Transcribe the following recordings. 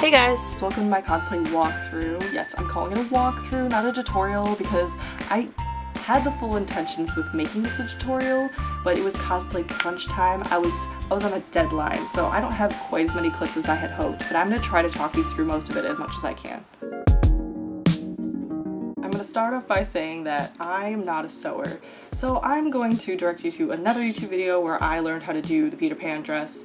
Hey guys! Welcome to my cosplay walkthrough. Yes, I'm calling it a walkthrough, not a tutorial, because I had the full intentions with making this a tutorial, but it was cosplay crunch time. I was on a deadline, so I don't have quite as many clips as I had hoped, but I'm going to try to talk you through most of it as much as I can. I'm going to start off by saying that I am not a sewer, so I'm going to direct you to another YouTube video where I learned how to do the Peter Pan dress.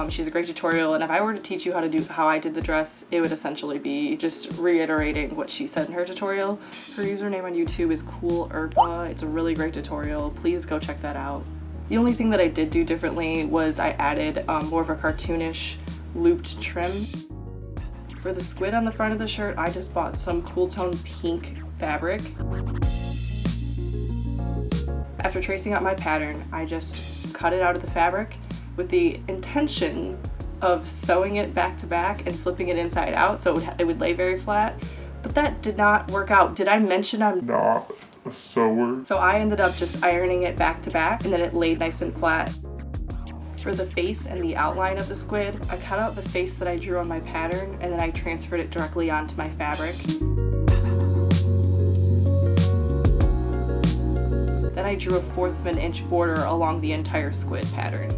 She's a great tutorial, and if I were to teach you how I did the dress, it would essentially be just reiterating what she said in her tutorial. Her username on YouTube is CoolErpa. It's a really great tutorial. Please go check that out. The only thing that I did do differently was I added more of a cartoonish looped trim. For the squid on the front of the shirt, I just bought some cool tone pink fabric. After tracing out my pattern, I just cut it out of the fabric with the intention of sewing it back to back and flipping it inside out so it would lay very flat, but that did not work out. Did I mention I'm not a sewer? So I ended up just ironing it back to back, and then it laid nice and flat. For the face and the outline of the squid, I cut out the face that I drew on my pattern, and then I transferred it directly onto my fabric. Then I drew a 1/4 of an inch border along the entire squid pattern.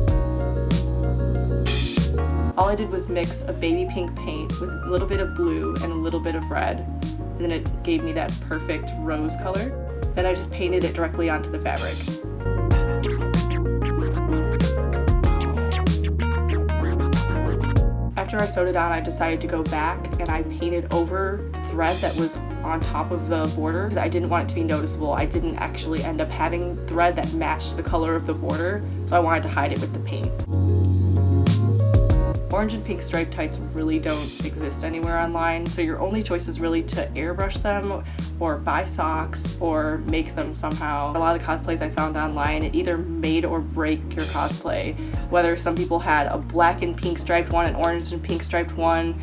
All I did was mix a baby pink paint with a little bit of blue and a little bit of red, and then it gave me that perfect rose color. Then I just painted it directly onto the fabric. After I sewed it on, I decided to go back and I painted over the thread that was on top of the border because I didn't want it to be noticeable. I didn't actually end up having thread that matched the color of the border, so I wanted to hide it with the paint. Orange and pink striped tights really don't exist anywhere online, so your only choice is really to airbrush them or buy socks or make them somehow. A lot of the cosplays I found online, it either made or break your cosplay. Whether some people had a black and pink striped one, an orange and pink striped one,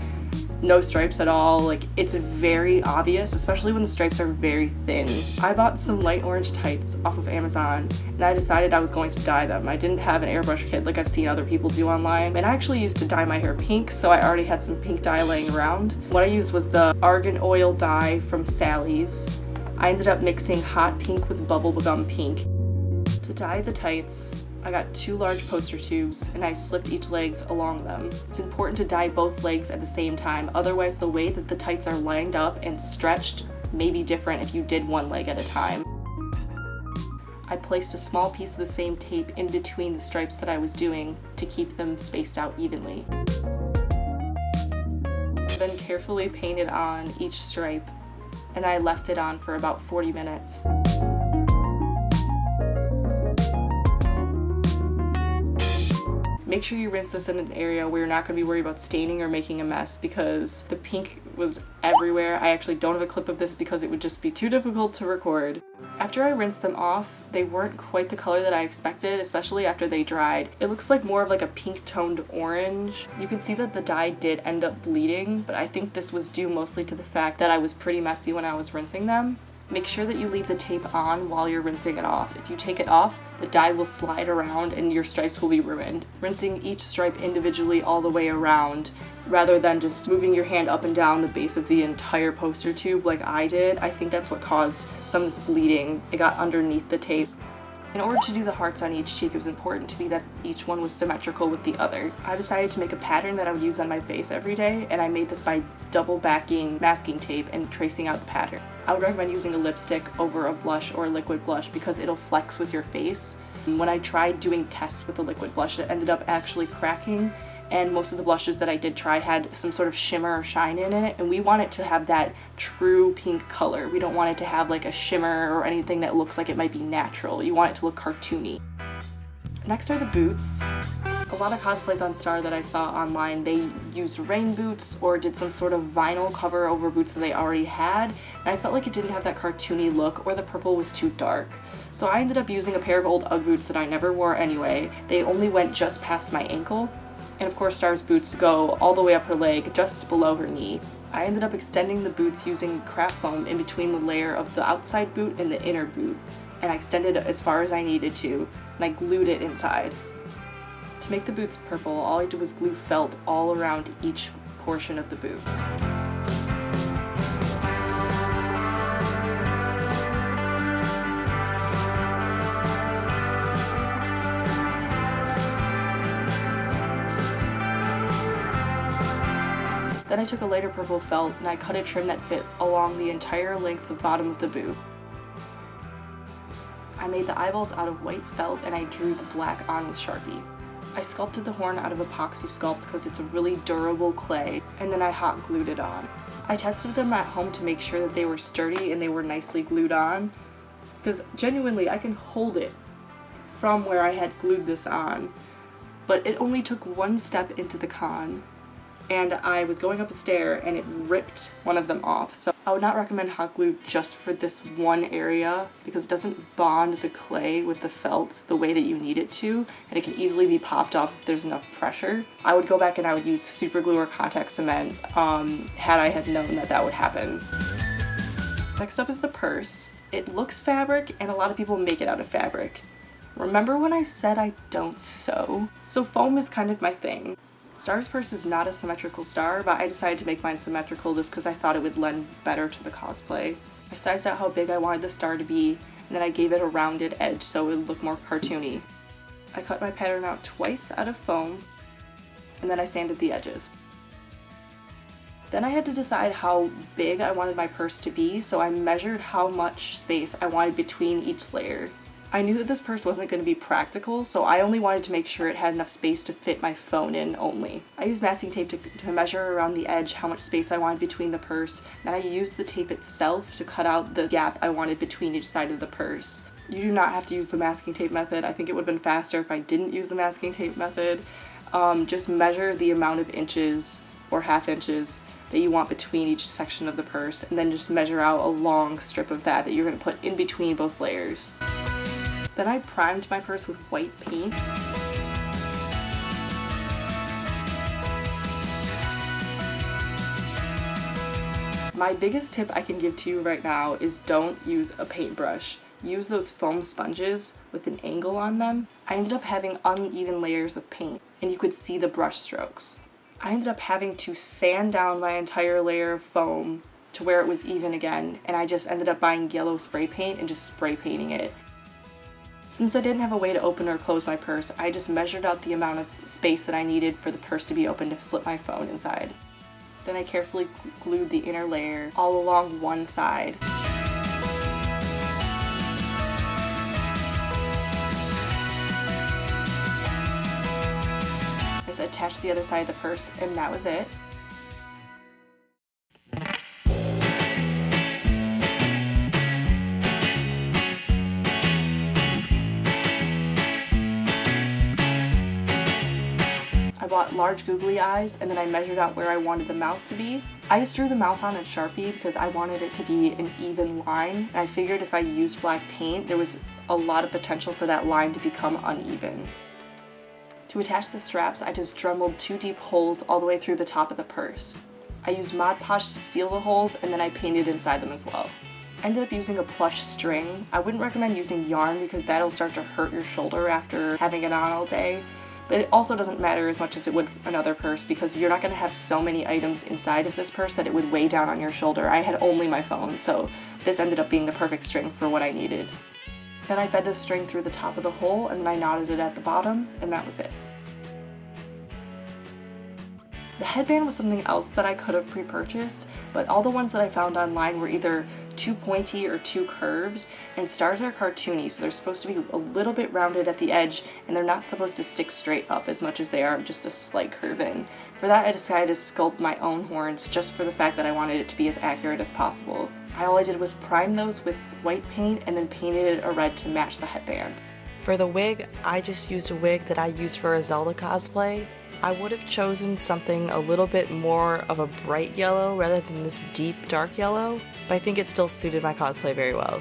no stripes at all. Like, it's very obvious, especially when the stripes are very thin. I bought some light orange tights off of Amazon, and I decided I was going to dye them. I didn't have an airbrush kit like I've seen other people do online, and I actually used to dye my hair pink, so I already had some pink dye laying around. What I used was the argan oil dye from Sally's. I ended up mixing hot pink with bubblegum pink. To dye the tights, I got 2 large poster tubes and I slipped each legs along them. It's important to dye both legs at the same time, otherwise the way that the tights are lined up and stretched may be different if you did one leg at a time. I placed a small piece of the same tape in between the stripes that I was doing to keep them spaced out evenly. Then carefully painted on each stripe, and I left it on for about 40 minutes. Make sure you rinse this in an area where you're not going to be worried about staining or making a mess, because the pink was everywhere. I actually don't have a clip of this because it would just be too difficult to record. After I rinsed them off, they weren't quite the color that I expected, especially after they dried. It looks like more of like a pink toned orange. You can see that the dye did end up bleeding, but I think this was due mostly to the fact that I was pretty messy when I was rinsing them. Make sure that you leave the tape on while you're rinsing it off. If you take it off, the dye will slide around and your stripes will be ruined. Rinsing each stripe individually all the way around, rather than just moving your hand up and down the base of the entire poster tube like I did, I think that's what caused some of this bleeding. It got underneath the tape. In order to do the hearts on each cheek, it was important to me that each one was symmetrical with the other. I decided to make a pattern that I would use on my face every day, and I made this by double backing masking tape and tracing out the pattern. I would recommend using a lipstick over a blush or a liquid blush because it'll flex with your face. When I tried doing tests with the liquid blush, it ended up actually cracking, and most of the blushes that I did try had some sort of shimmer or shine in it, and we want it to have that true pink color. We don't want it to have like a shimmer or anything that looks like it might be natural. You want it to look cartoony. Next are the boots. A lot of cosplays on Star that I saw online, they used rain boots or did some sort of vinyl cover over boots that they already had, and I felt like it didn't have that cartoony look, or the purple was too dark. So I ended up using a pair of old Ugg boots that I never wore anyway. They only went just past my ankle, and of course Star's boots go all the way up her leg, just below her knee. I ended up extending the boots using craft foam in between the layer of the outside boot and the inner boot, and I extended it as far as I needed to, and I glued it inside. To make the boots purple, all I did was glue felt all around each portion of the boot. Then I took a lighter purple felt and I cut a trim that fit along the entire length of the bottom of the boot. I made the eyeballs out of white felt and I drew the black on with Sharpie. I sculpted the horn out of epoxy sculpt because it's a really durable clay, and then I hot glued it on. I tested them at home to make sure that they were sturdy and they were nicely glued on, because genuinely I can hold it from where I had glued this on, but it only took one step into the con, and I was going up a stair and it ripped one of them off. So I would not recommend hot glue just for this one area because it doesn't bond the clay with the felt the way that you need it to, and it can easily be popped off if there's enough pressure. I would go back and I would use super glue or contact cement had I had known that that would happen. Next up is the purse. It looks fabric and a lot of people make it out of fabric. Remember when I said I don't sew? So foam is kind of my thing. Star's purse is not a symmetrical star, but I decided to make mine symmetrical just because I thought it would lend better to the cosplay. I sized out how big I wanted the star to be, and then I gave it a rounded edge so it would look more cartoony. I cut my pattern out twice out of foam, and then I sanded the edges. Then I had to decide how big I wanted my purse to be, so I measured how much space I wanted between each layer. I knew that this purse wasn't going to be practical, so I only wanted to make sure it had enough space to fit my phone in only. I used masking tape to measure around the edge how much space I wanted between the purse, then I used the tape itself to cut out the gap I wanted between each side of the purse. You do not have to use the masking tape method. I think it would have been faster if I didn't use the masking tape method. Just measure the amount of inches or half inches that you want between each section of the purse, and then just measure out a long strip of that you're going to put in between both layers. Then I primed my purse with white paint. My biggest tip I can give to you right now is don't use a paintbrush. Use those foam sponges with an angle on them. I ended up having uneven layers of paint, and you could see the brush strokes. I ended up having to sand down my entire layer of foam to where it was even again, and I just ended up buying yellow spray paint and just spray painting it. Since I didn't have a way to open or close my purse, I just measured out the amount of space that I needed for the purse to be open to slip my phone inside. Then I carefully glued the inner layer all along one side. I just attached the other side of the purse, and that was it. I bought large googly eyes, and then I measured out where I wanted the mouth to be. I just drew the mouth on a Sharpie because I wanted it to be an even line, and I figured if I used black paint, there was a lot of potential for that line to become uneven. To attach the straps, I just dremelled 2 deep holes all the way through the top of the purse. I used Mod Podge to seal the holes, and then I painted inside them as well. I ended up using a plush string. I wouldn't recommend using yarn because that'll start to hurt your shoulder after having it on all day. But it also doesn't matter as much as it would another purse because you're not going to have so many items inside of this purse that it would weigh down on your shoulder. I had only my phone, so this ended up being the perfect string for what I needed. Then I fed the string through the top of the hole, and then I knotted it at the bottom, and that was it. The headband was something else that I could have pre-purchased, but all the ones that I found online were either too pointy or too curved, and stars are cartoony, so they're supposed to be a little bit rounded at the edge, and they're not supposed to stick straight up as much as they are just a slight curve in. For that, I decided to sculpt my own horns just for the fact that I wanted it to be as accurate as possible. All I did was prime those with white paint and then painted it a red to match the headband. For the wig, I just used a wig that I used for a Zelda cosplay. I would have chosen something a little bit more of a bright yellow rather than this deep dark yellow, but I think it still suited my cosplay very well.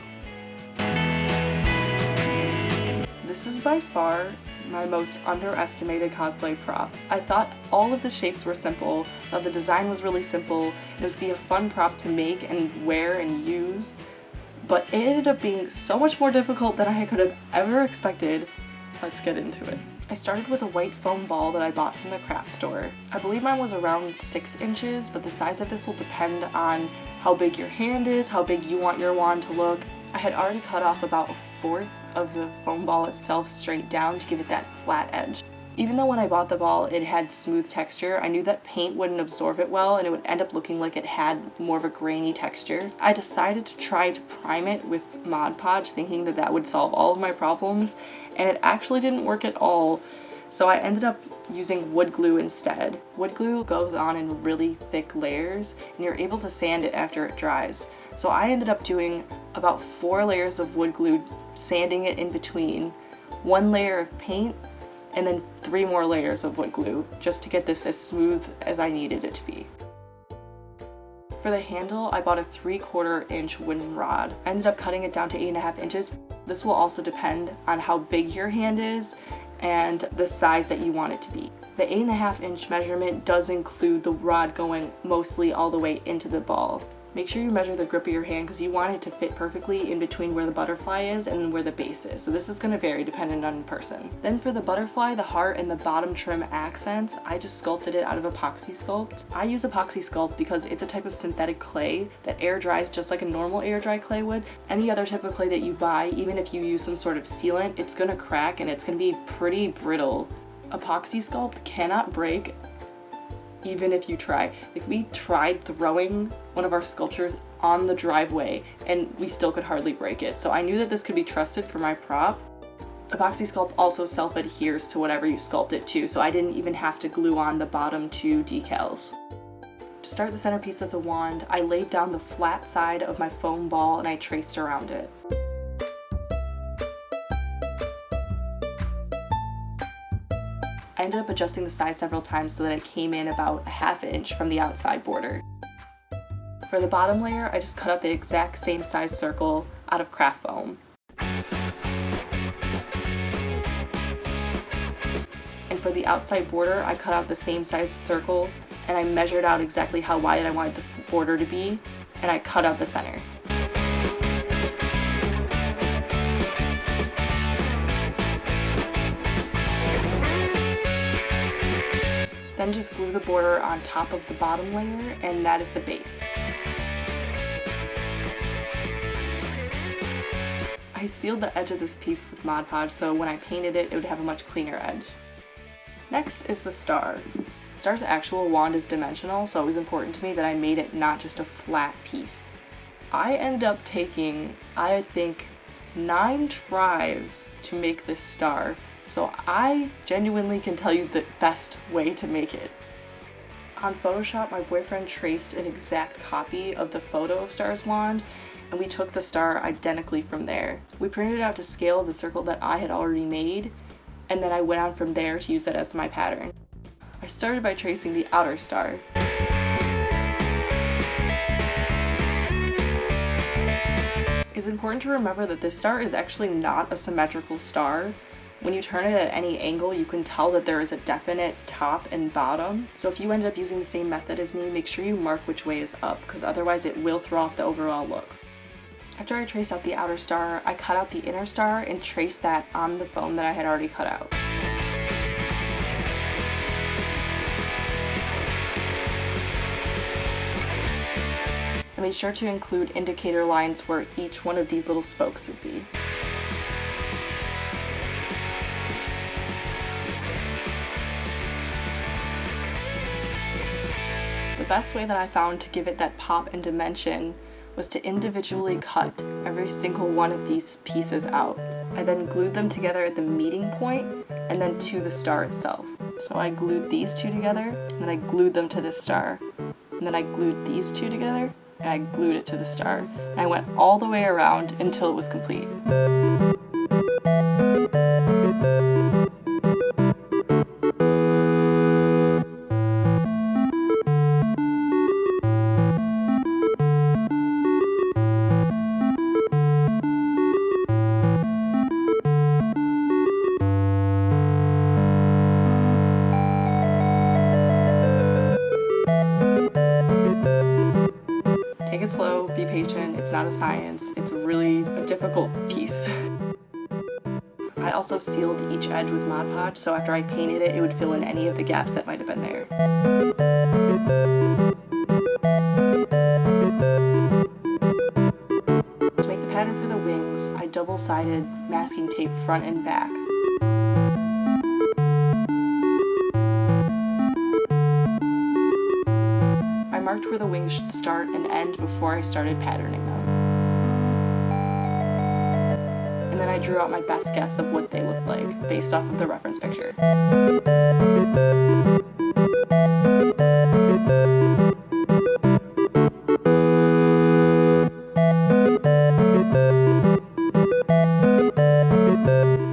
This is by far my most underestimated cosplay prop. I thought all of the shapes were simple, thought the design was really simple, and it was going to be a fun prop to make and wear and use, but it ended up being so much more difficult than I could have ever expected. Let's get into it. I started with a white foam ball that I bought from the craft store. I believe mine was around 6 inches, but the size of this will depend on how big your hand is, how big you want your wand to look. I had already cut off about 1/4 of the foam ball itself straight down to give it that flat edge. Even though when I bought the ball it had smooth texture, I knew that paint wouldn't absorb it well and it would end up looking like it had more of a grainy texture. I decided to try to prime it with Mod Podge, thinking that that would solve all of my problems, and it actually didn't work at all. So I ended up using wood glue instead. Wood glue goes on in really thick layers and you're able to sand it after it dries. So I ended up doing about 4 layers of wood glue, sanding it in between, 1 layer of paint, and then 3 more layers of wood glue, just to get this as smooth as I needed it to be. For the handle, I bought a 3/4 inch wooden rod. I ended up cutting it down to 8.5 inches. This will also depend on how big your hand is and the size that you want it to be. The 8.5 inch measurement does include the rod going mostly all the way into the ball. Make sure you measure the grip of your hand because you want it to fit perfectly in between where the butterfly is and where the base is. So this is going to vary depending on the person. Then for the butterfly, the heart, and the bottom trim accents, I just sculpted it out of epoxy sculpt. I use epoxy sculpt because it's a type of synthetic clay that air dries just like a normal air dry clay would. Any other type of clay that you buy, even if you use some sort of sealant, it's going to crack and it's going to be pretty brittle. Epoxy sculpt cannot break even if you try. Like, we tried throwing one of our sculptures on the driveway and we still could hardly break it. So I knew that this could be trusted for my prop. Epoxy sculpt also self-adheres to whatever you sculpt it to, so I didn't even have to glue on the bottom 2 decals. To start the centerpiece of the wand, I laid down the flat side of my foam ball and I traced around it. I ended up adjusting the size several times so that it came in about 1/2 inch from the outside border. For the bottom layer, I just cut out the exact same size circle out of craft foam. And for the outside border, I cut out the same size circle and I measured out exactly how wide I wanted the border to be, and I cut out the center. Then just glue the border on top of the bottom layer, and that is the base. I sealed the edge of this piece with Mod Podge, so when I painted it, it would have a much cleaner edge. Next is the star. Star's actual wand is dimensional, so it was important to me that I made it not just a flat piece. I ended up taking, I think, 9 tries to make this star. So I genuinely can tell you the best way to make it. On Photoshop, my boyfriend traced an exact copy of the photo of Star's wand, and we took the star identically from there. We printed out to scale the circle that I had already made, and then I went on from there to use that as my pattern. I started by tracing the outer star. It's important to remember that this star is actually not a symmetrical star. When you turn it at any angle, you can tell that there is a definite top and bottom. So if you end up using the same method as me, make sure you mark which way is up, because otherwise it will throw off the overall look. After I traced out the outer star, I cut out the inner star and traced that on the foam that I had already cut out. I made sure to include indicator lines where each one of these little spokes would be. The best way that I found to give it that pop and dimension was to individually cut every single one of these pieces out. I then glued them together at the meeting point and then to the star itself. So I glued these 2 together, and then I glued them to this star. And then I glued these 2 together, and I glued it to the star. And I went all the way around until it was complete. Take it slow, be patient, it's not a science, it's really a difficult piece. I also sealed each edge with Mod Podge, so after I painted it, it would fill in any of the gaps that might have been there. To make the pattern for the wings, I double-sided masking tape front and back. I marked where the wings should start and end before I started patterning them. And then I drew out my best guess of what they looked like, based off of the reference picture.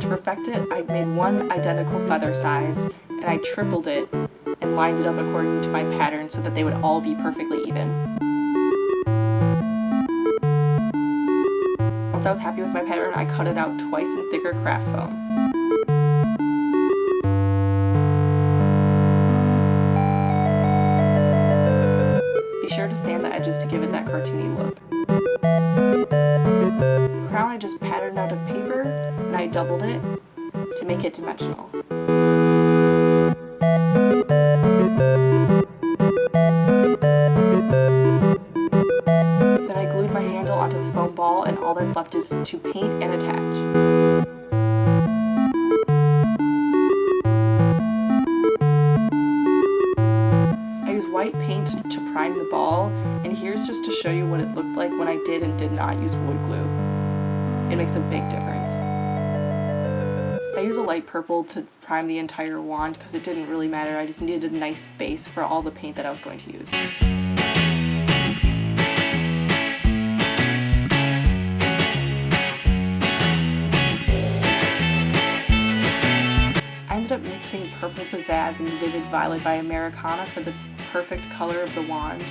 To perfect it, I made one identical feather size, and I tripled it and lined it up according to my pattern so that they would all be perfectly even. Once I was happy with my pattern, I cut it out twice in thicker craft foam. Be sure to sand the edges to give it that cartoony look. The crown I just patterned out of paper, and I doubled it to make it dimensional. Then I glued my handle onto the foam ball, and all that's left is to paint and attach. I used white paint to prime the ball, and here's just to show you what it looked like when I did and did not use wood glue. It makes a big difference. I used a light purple to prime the entire wand because it didn't really matter. I just needed a nice base for all the paint that I was going to use. I ended up mixing Purple Pizzazz and Vivid Violet by Americana for the perfect color of the wand,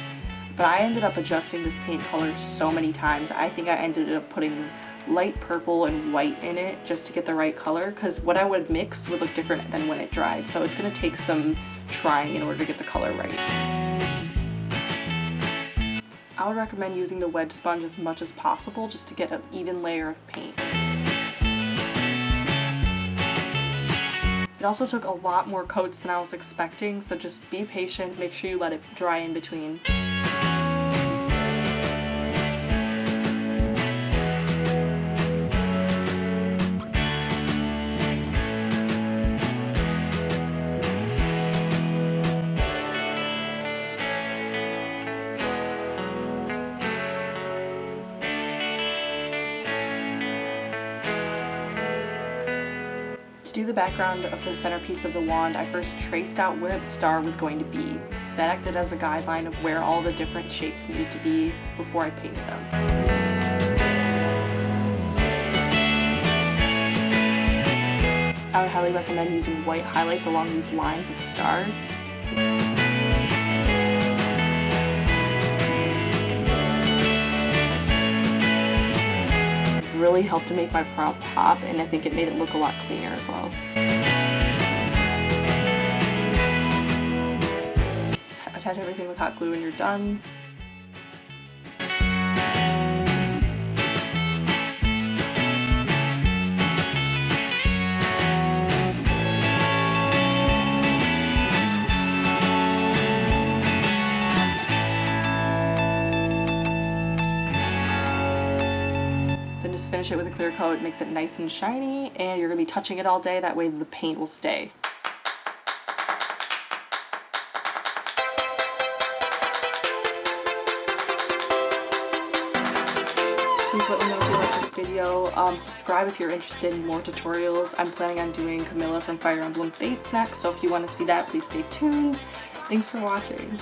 but I ended up adjusting this paint color so many times. I think I ended up putting light purple and white in it just to get the right color, because what I would mix would look different than when it dried, so it's going to take some trying in order to get the color right. I would recommend using the wedge sponge as much as possible just to get an even layer of paint. It also took a lot more coats than I was expecting, so just be patient, make sure you let it dry in between. To do the background of the centerpiece of the wand, I first traced out where the star was going to be. That acted as a guideline of where all the different shapes needed to be before I painted them. I would highly recommend using white highlights along these lines of the star. Really helped to make my prop pop, and I think it made it look a lot cleaner as well. Just attach everything with hot glue when you're done. Just finish it with a clear coat, makes it nice and shiny, and you're going to be touching it all day, that way the paint will stay. Please let me know if you like this video. Subscribe if you're interested in more tutorials. I'm planning on doing Camilla from Fire Emblem Fates next, so if you want to see that, please stay tuned. Thanks for watching.